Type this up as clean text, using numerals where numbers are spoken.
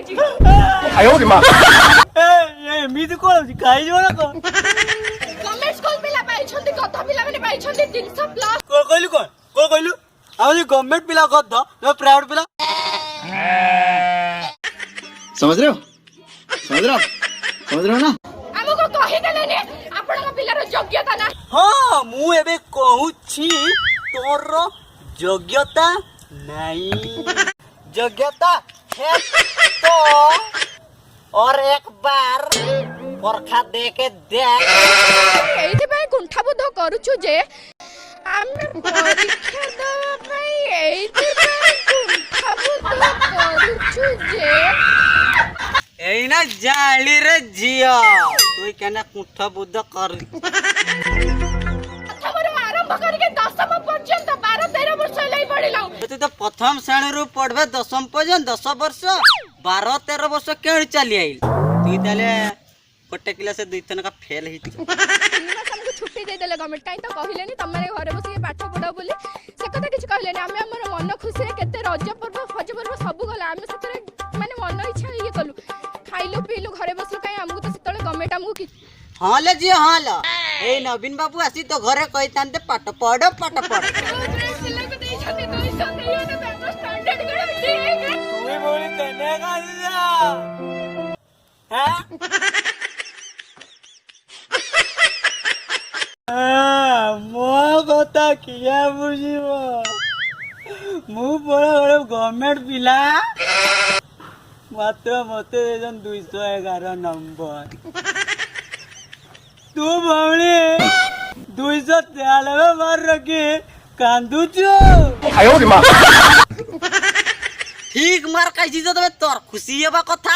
जाईची 哎呦我的妈！ ଏମିତି କଣ ଖାଇଯିବ ନା କଣ? गवर्नमेंट स्कूल पिला पाइछन्ती कथा पिला माने पाइछन्ती 300 प्लस କଣ କହିଲୁ? ଆଉ ଯୋଉ ଗଭର୍ଣ୍ଣମେଣ୍ଟ ପିଲା କଥ ନା ପ୍ରାଇଭେଟ ପିଲା? समझ रहे हो ना? हमको कहि देलेनी आपण का पिलार योग्यता ना ହଁ ମୁଁ ଏବେ କହୁଛି ତୋର ଯୋଗ୍ୟତା ନାହିଁ। ଯୋଗ୍ୟତା है तो और एक बार परखा दे के देख। एइथि पय कुंठाबुद्ध करूछु जे आमे परीक्षा दवा पय एइथि पय कुंठाबुद्ध करूछु जे एइना जाली रे जिया तू केना कुंठा बुद्ध कर प्रथम आरंभ करके 10वीं पर्यंत 12-13 वर्ष लई पढिलौ तू तो प्रथम श्रेणी रू पढ़बे 10वीं पर्यंत 10 वर्ष 12-13 वर्ष केण चली आइल तू ताले गोटे क्लास से दुई थन का फेल ही हमको छुट्टी दे देले गवर्नमेंट काई तो कहिलेनी तमरे घरे बसी पाठ पढा बोली से कथा किछ कहिलेनी आमे हमर मन खुशी रे केते रज पर्व फज पर्व सब गला आमे सतरे माने मन इच्छा ये कलु खाइलो पीलु घरे बसलु काई हमको तो सतले गवर्नमेंट हमको कि हां ले जी हां ला ए नवीन बाबू आसी तो घरे कहितांते पाठ पढ तू बोली कने का ମୋ କଥା କିଏ ବୁଝିବ ମୁଁ ବଡ଼ ବଡ଼ ଗଭର୍ଣ୍ଣମେଣ୍ଟ ପିଲା ମାତ୍ର ମତେ ଦେଇଛନ୍ 211 ନମ୍ବର ତୁ ଭଉଣୀ 293 ମାର ରଖି କାନ୍ଦୁଛୁ 哎呦我的妈！ ଠିକ ମାର ଖାଇଛି ତ ତମେ ତୋର ଖୁସି ହେବା କଥା